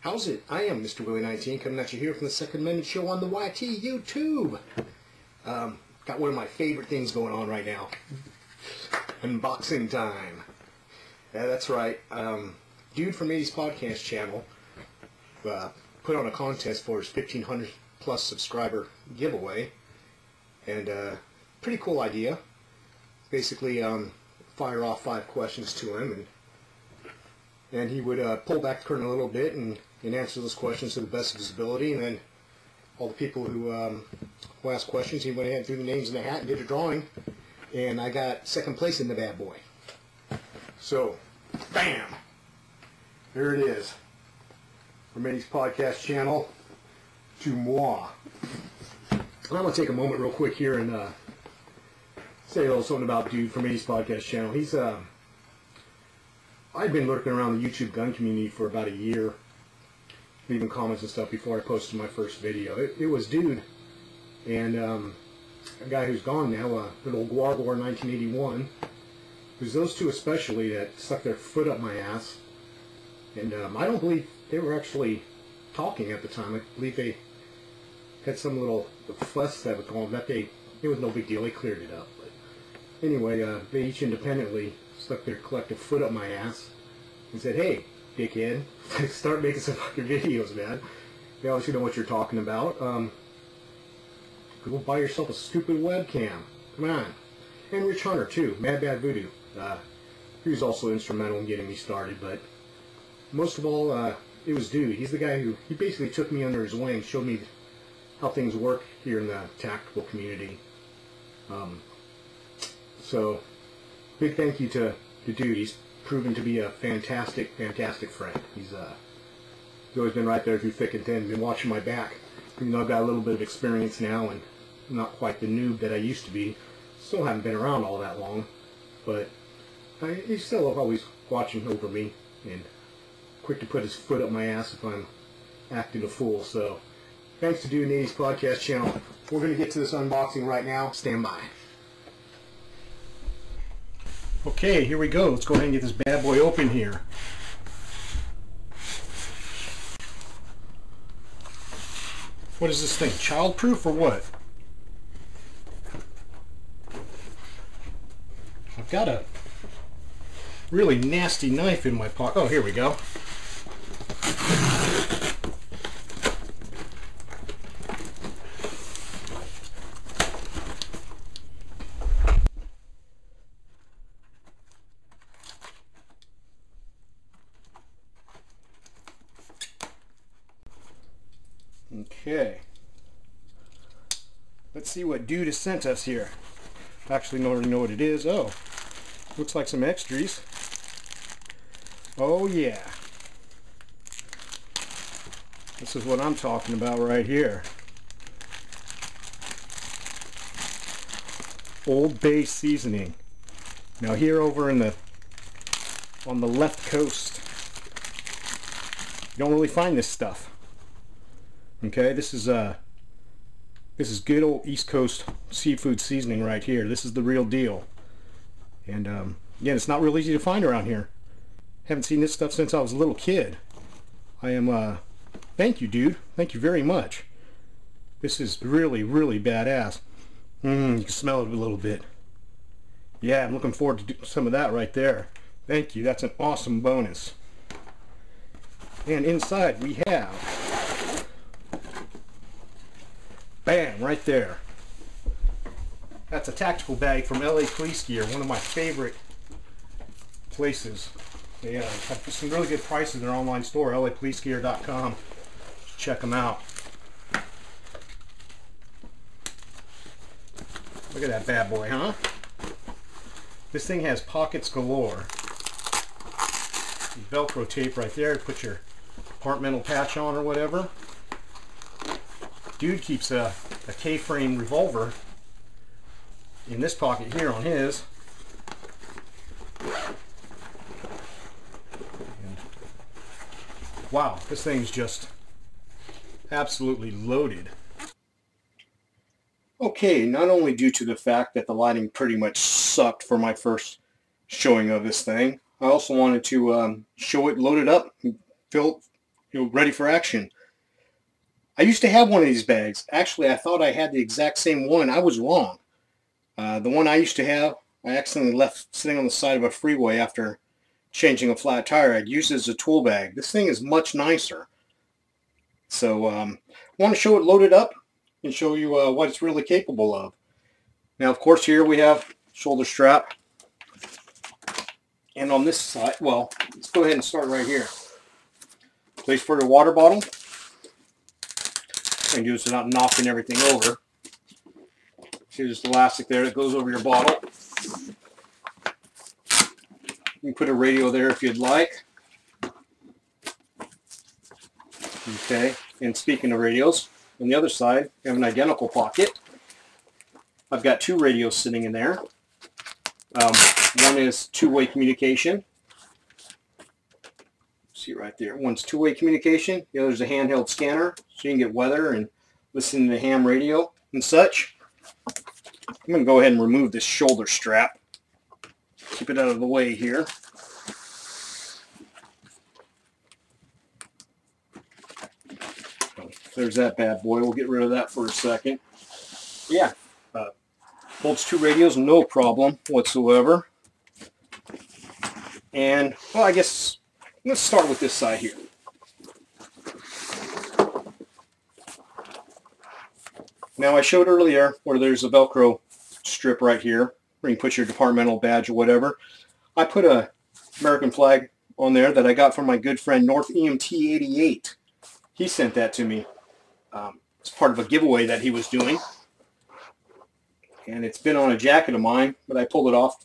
How's it? I am Mr. Willie19 coming at you here from the Second Amendment Show on the YT YouTube. Got one of my favorite things going on right now. Unboxing time. Yeah, that's right. Dude from 80's Podcast Channel put on a contest for his 1,500 plus subscriber giveaway. And pretty cool idea. Basically, fire off 5 questions to him, and he would pull back the curtain a little bit and answer those questions to the best of his ability. And then all the people who asked questions, he went ahead and threw the names in the hat and did a drawing. And I got second place in the bad boy. So, bam! There it is. From 80's Podcast Channel to moi. I'm going to take a moment real quick here and say a little something about Dude from 80's Podcast Channel. He's I'd been lurking around the YouTube gun community for about a year, leaving comments and stuff before I posted my first video. It was Dude and a guy who's gone now, little Guargor 1981. It was those two especially that stuck their foot up my ass. And I don't believe they were actually talking at the time. I believe they had some little fuss that was going on. That it was no big deal. They cleared it up. But anyway, they each independently stuck their collective foot up my ass and said, "Hey, dickhead, start making some fucking videos, man. You obviously know what you're talking about. Go buy yourself a stupid webcam. Come on." And Rich Hunter too, Mad Bad Voodoo. He was also instrumental in getting me started, but most of all, it was Dude. He's the guy who basically took me under his wing, showed me how things work here in the tactical community. So, big thank you to Dude. He's proven to be a fantastic, fantastic friend. He's always been right there through thick and thin, been watching my back. Even though I've got a little bit of experience now and not quite the noob that I used to be. Still haven't been around all that long, but he's still always watching over me and quick to put his foot up my ass if I'm acting a fool. So, thanks to Dude and 80's Podcast Channel. We're going to get to this unboxing right now. Stand by. Okay, here we go. Let's go ahead and get this bad boy open here. What is this thing? Childproof or what? I've got a really nasty knife in my pocket. Oh, here we go. Okay, let's see what Dude has sent us here. Actually, I already know what it is. Oh, looks like some extras. Oh yeah, this is what I'm talking about right here. Old Bay seasoning. Now here over on the left coast, you don't really find this stuff. Okay, this is good old East Coast seafood seasoning right here. This is the real deal. And again, it's not real easy to find around here. Haven't seen this stuff since I was a little kid. I am thank you, Dude. Thank you very much. This is really, really badass. You can smell it a little bit. Yeah, I'm looking forward to do some of that right there. Thank you. That's an awesome bonus. And inside we have, bam, right there. That's a tactical bag from LA Police Gear, one of my favorite places. They have some really good prices in their online store, lapolicegear.com. Check them out. Look at that bad boy, huh? This thing has pockets galore. Velcro tape right there to put your compartmental patch on or whatever. Dude keeps a K-frame revolver in this pocket here on his. And wow, this thing's just absolutely loaded. Okay, not only due to the fact that the lighting pretty much sucked for my first showing of this thing, I also wanted to show it loaded up, ready for action. I used to have one of these bags. Actually, I thought I had the exact same one. I was wrong. The one I used to have, I accidentally left sitting on the side of a freeway after changing a flat tire. I'd use it as a tool bag. This thing is much nicer. So I want to show it loaded up and show you what it's really capable of. Now, of course, here we have shoulder strap. And on this side, well, let's go ahead and start right here. Place for the water bottle. And do this without knocking everything over. See, there's elastic there that goes over your bottle. You can put a radio there if you'd like. Okay, and speaking of radios, on the other side, you have an identical pocket. I've got two radios sitting in there. One is two-way communication. See right there. One's two-way communication. The other's a handheld scanner, so you can get weather and listen to the ham radio and such. I'm going to go ahead and remove this shoulder strap. Keep it out of the way here. There's that bad boy. We'll get rid of that for a second. Yeah, holds two radios, no problem whatsoever. And, well, I guess let's start with this side here. Now, I showed earlier where there's a Velcro strip right here where you can put your departmental badge or whatever. I put a American flag on there that I got from my good friend North EMT 88. He sent that to me. It's part of a giveaway that he was doing. And it's been on a jacket of mine, but I pulled it off,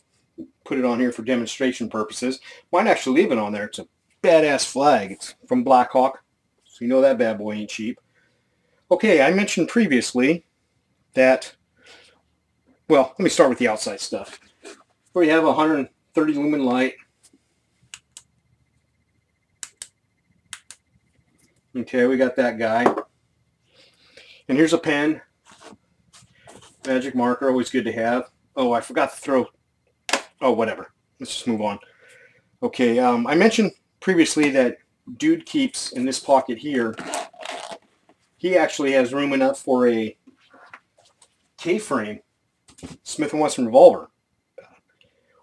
put it on here for demonstration purposes. Might actually leave it on there. It's a badass flag. It's from Black Hawk, so you know that bad boy ain't cheap. Okay, I mentioned previously that, well, let me start with the outside stuff. Where you have a 130 lumen light. Okay, we got that guy. And here's a pen. Magic marker, always good to have. Oh, I forgot to throw... Oh, whatever. Let's just move on. Okay, I mentioned previously that dude keeps in this pocket here. He actually has room enough for a K-frame Smith & Wesson revolver,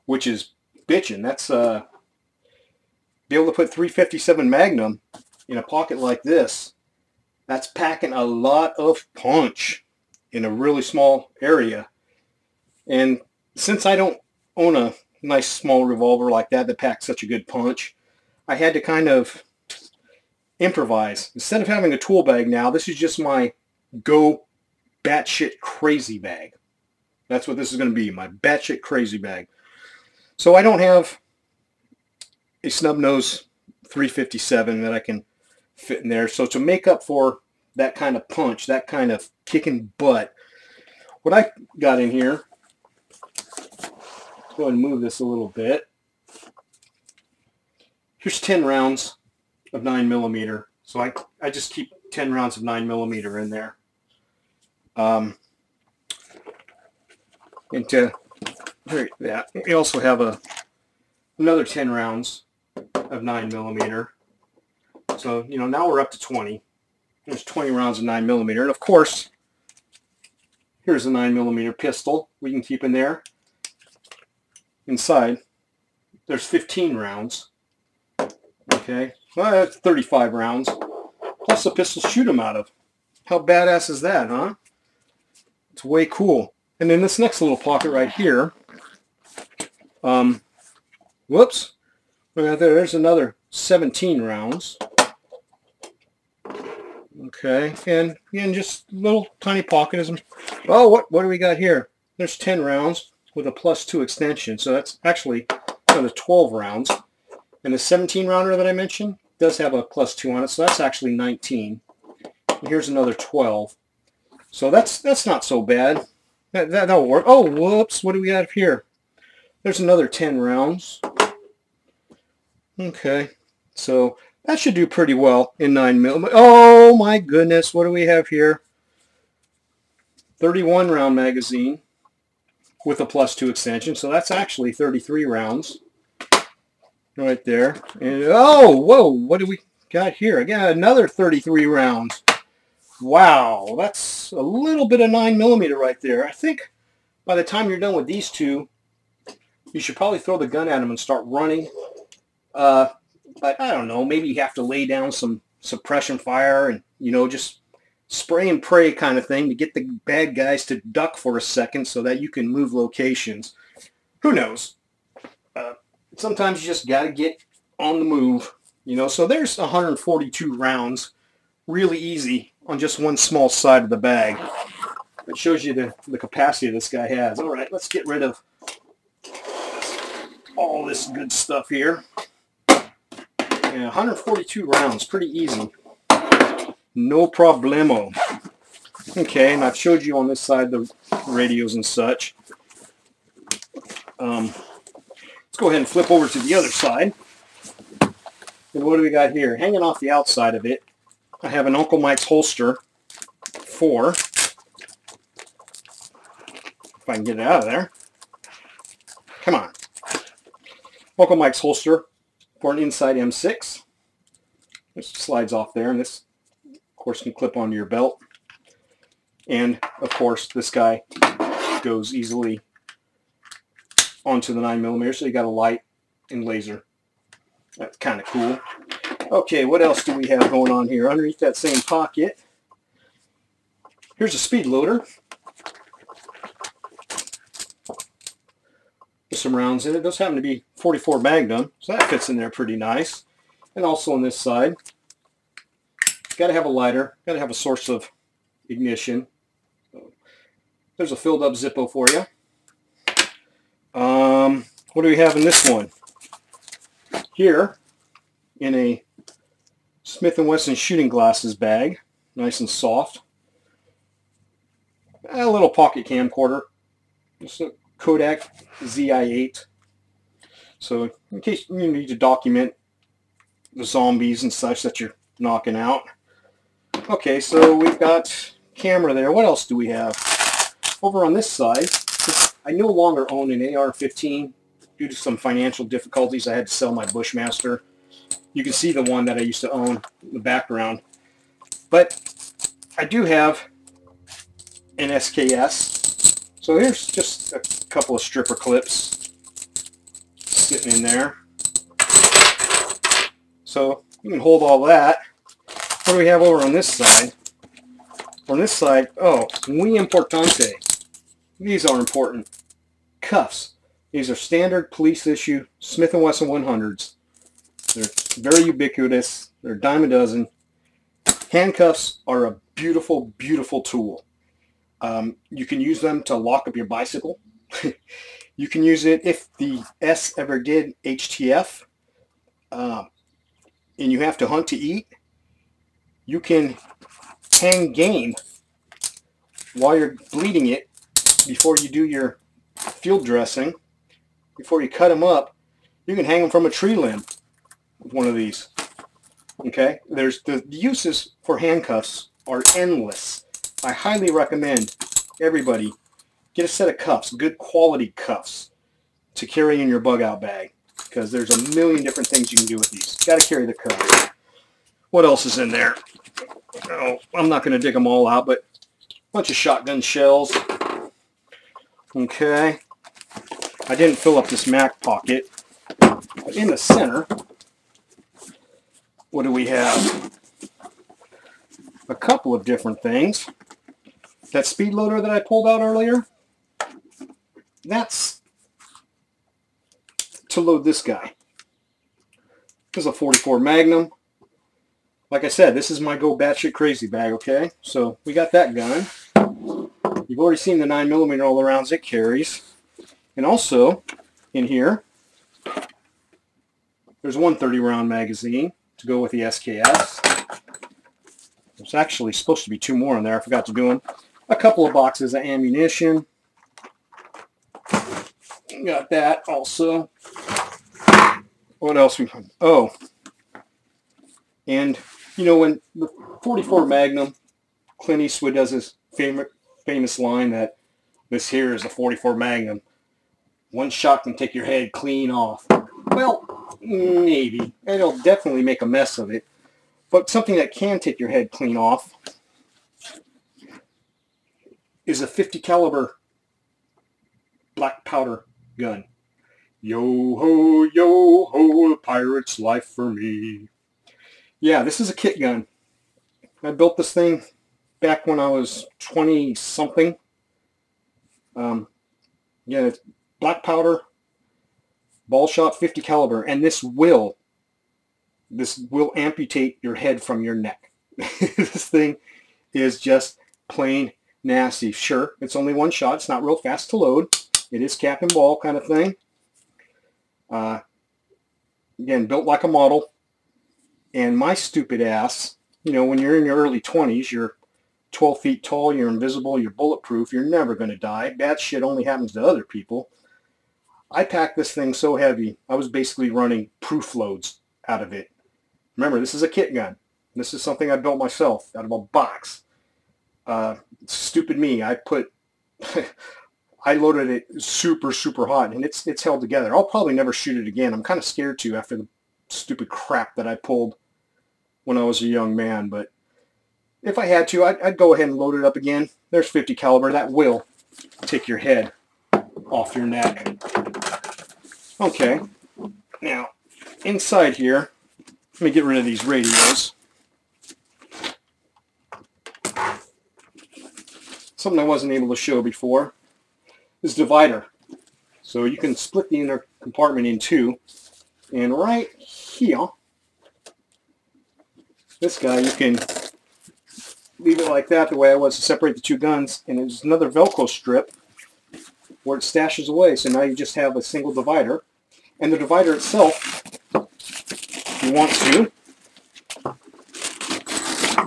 which is bitchin'. That's be able to put 357 Magnum in a pocket like this. That's packing a lot of punch in a really small area. And since I don't own a nice small revolver like that that packs such a good punch, I had to kind of improvise. Instead of having a tool bag now, this is just my go batshit crazy bag. That's what this is going to be, my batshit crazy bag. So I don't have a snub nose 357 that I can fit in there. So to make up for that kind of punch, that kind of kicking butt, what I got in here, let's go ahead and move this a little bit. Here's 10 rounds of 9mm. So I just keep 10 rounds of 9mm in there. And to that, we also have another 10 rounds of 9mm. So, you know, now we're up to 20. There's 20 rounds of 9mm. And of course, here's a 9mm pistol we can keep in there. Inside, there's 15 rounds. Okay, well, that's 35 rounds. Plus a pistol to shoot them out of. How badass is that, huh? It's way cool. And then this next little pocket right here. Whoops. There's another 17 rounds. Okay, and again, just little tiny pocket. Oh, what do we got here? There's 10 rounds with a +2 extension, so that's actually another 12 rounds. And the 17 rounder that I mentioned does have a +2 on it, so that's actually 19. And here's another 12. So that's not so bad. That'll work. Oh, whoops! What do we got up here? There's another 10 rounds. Okay, so that should do pretty well in 9mm. Oh my goodness, what do we have here? 31 round magazine with a +2 extension, so that's actually 33 rounds right there. And oh, whoa, what do we got here? Again, another 33 rounds. Wow, that's a little bit of 9mm right there. I think by the time you're done with these two, you should probably throw the gun at them and start running. But I don't know, maybe you have to lay down some suppression fire and, you know, just spray and pray kind of thing to get the bad guys to duck for a second so that you can move locations. Who knows? Sometimes you just got to get on the move, you know. So there's 142 rounds, really easy on just one small side of the bag. It shows you the capacity this guy has. All right, let's get rid of all this good stuff here. Yeah, 142 rounds, pretty easy. No problemo. Okay, and I've showed you on this side the radios and such. Let's go ahead and flip over to the other side. And what do we got here? Hanging off the outside of it, I have an Uncle Mike's holster 4. If I can get it out of there. Come on. Uncle Mike's holster for an inside M6. This slides off there, and this, of course, can clip onto your belt. And, of course, this guy goes easily onto the 9mm, so you got a light and laser. That's kind of cool. Okay, what else do we have going on here? Underneath that same pocket, here's a speed loader. With some rounds in it. Those happen to be 44 Magnum, so that fits in there pretty nice. And also on this side, got to have a lighter, got to have a source of ignition. There's a filled up Zippo for you. What do we have in this one? Here, in a Smith & Wesson shooting glasses bag, nice and soft. A little pocket camcorder. Just a Kodak ZI-8. So in case you need to document the zombies and such that you're knocking out. Okay, so we've got camera there. What else do we have? Over on this side, I no longer own an AR-15 due to some financial difficulties. I had to sell my Bushmaster. You can see the one that I used to own in the background. But I do have an SKS. So here's just a couple of stripper clips sitting in there. So you can hold all that. What do we have over on this side? On this side, oh, muy importante. These are important. Cuffs. These are standard police issue Smith & Wesson 100s. They're very ubiquitous. They're a dime a dozen. Handcuffs are a beautiful, beautiful tool. You can use them to lock up your bicycle. You can use it if the S ever did HTF and you have to hunt to eat. You can hang game while you're bleeding it before you do your field dressing. Before you cut them up, you can hang them from a tree limb with one of these. Okay, there's the uses for handcuffs are endless. I highly recommend everybody get a set of cuffs, good quality cuffs, to carry in your bug out bag, because there's a million different things you can do with these. Got to carry the cuffs. What else is in there? Oh, I'm not going to dig them all out, but a bunch of shotgun shells. Okay. I didn't fill up this Mac pocket. But in the center, what do we have? A couple of different things. That speed loader that I pulled out earlier, that's to load this guy. This is a 44 Magnum. Like I said, this is my go batshit crazy bag, okay? So we got that gun. You've already seen the 9mm all the rounds it carries. And also, in here, there's one 30-round magazine to go with the SKS. There's actually supposed to be 2 more in there. I forgot to do them. A couple of boxes of ammunition. Got that also. What else we have? Oh. And, you know, when the 44 Magnum, Clint Eastwood does his famous line that this here is a 44 Magnum. One shot can take your head clean off. Well, maybe. It'll definitely make a mess of it. But something that can take your head clean off is a 50 caliber black powder gun. Yo ho, a pirate's life for me. Yeah, this is a kit gun. I built this thing back when I was 20-something. Yeah, it's black powder, ball shot, 50 caliber, and this will amputate your head from your neck. This thing is just plain nasty. Sure, it's only one shot. It's not real fast to load. It is cap and ball kind of thing. Again, built like a model. And my stupid ass, you know, when you're in your early 20s, you're 12 feet tall, you're invisible, you're bulletproof, you're never going to die. Bad shit only happens to other people. I packed this thing so heavy, I was basically running proof loads out of it. Remember, this is a kit gun. This is something I built myself out of a box. Stupid me. I loaded it super, super hot, and it's held together. I'll probably never shoot it again. I'm kind of scared to after the stupid crap that I pulled when I was a young man. But if I had to, I'd go ahead and load it up again. There's 50 caliber. That will take your head off your neck. Okay. Now, inside here, let me get rid of these radios. Something I wasn't able to show before is divider. So you can split the inner compartment in two. And right here, this guy, you can leave it like that, the way I was, to separate the two guns. And there's another Velcro strip where it stashes away. So now you just have a single divider. And the divider itself, if you want to,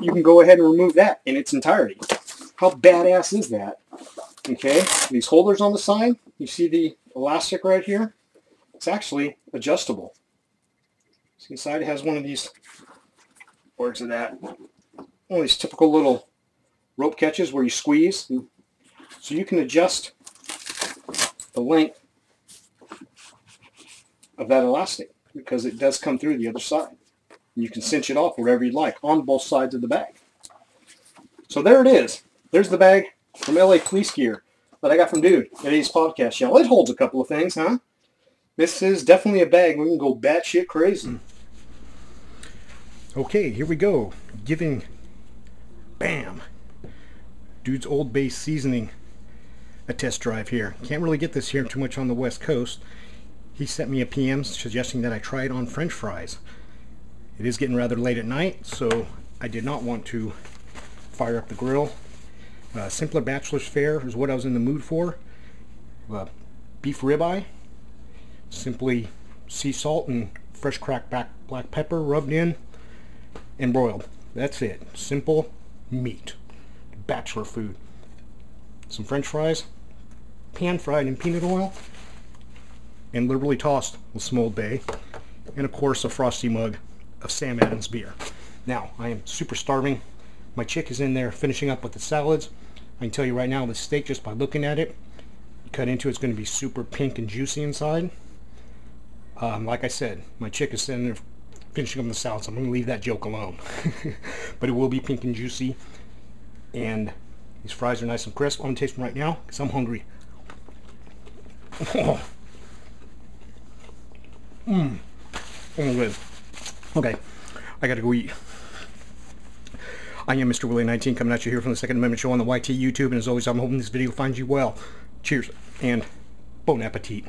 you can go ahead and remove that in its entirety. How badass is that? Okay, these holders on the side, you see the elastic right here? It's actually adjustable. See, inside it has one of these, where's it at? One of these typical little rope catches where you squeeze. So you can adjust the length of that elastic because it does come through the other side. You can cinch it off wherever you'd like on both sides of the bag. So there it is. There's the bag from LA Police Gear that I got from Dude at 80's Podcast Channel. It holds a couple of things, huh? This is definitely a bag we can go batshit crazy. Okay, here we go. Giving, bam, Dude's Old Base Seasoning a test drive here. Can't really get this here too much on the West Coast. He sent me a PM suggesting that I try it on French fries. It is getting rather late at night, so I did not want to fire up the grill. Simpler bachelor's fare is what I was in the mood for. Beef ribeye, simply sea salt and fresh cracked black pepper rubbed in and broiled. That's it. Simple meat. Bachelor food. Some French fries, pan fried in peanut oil, and liberally tossed with some Old Bay, and of course a frosty mug of Sam Adams beer. Now, I am super starving. My chick is in there finishing up with the salads. I can tell you right now, the steak, just by looking at it, you cut into it's going to be super pink and juicy inside. Like I said, my chick is sitting there finishing up the salads. I'm going to leave that joke alone. But it will be pink and juicy. And these fries are nice and crisp. I'm going to taste them right now because I'm hungry. Oh. Oh, good. Okay, I gotta go eat. I am Mr. Willie 19 coming at you here from the Second Amendment Show on the YT YouTube, and as always, I'm hoping this video finds you well. Cheers and bon appetit.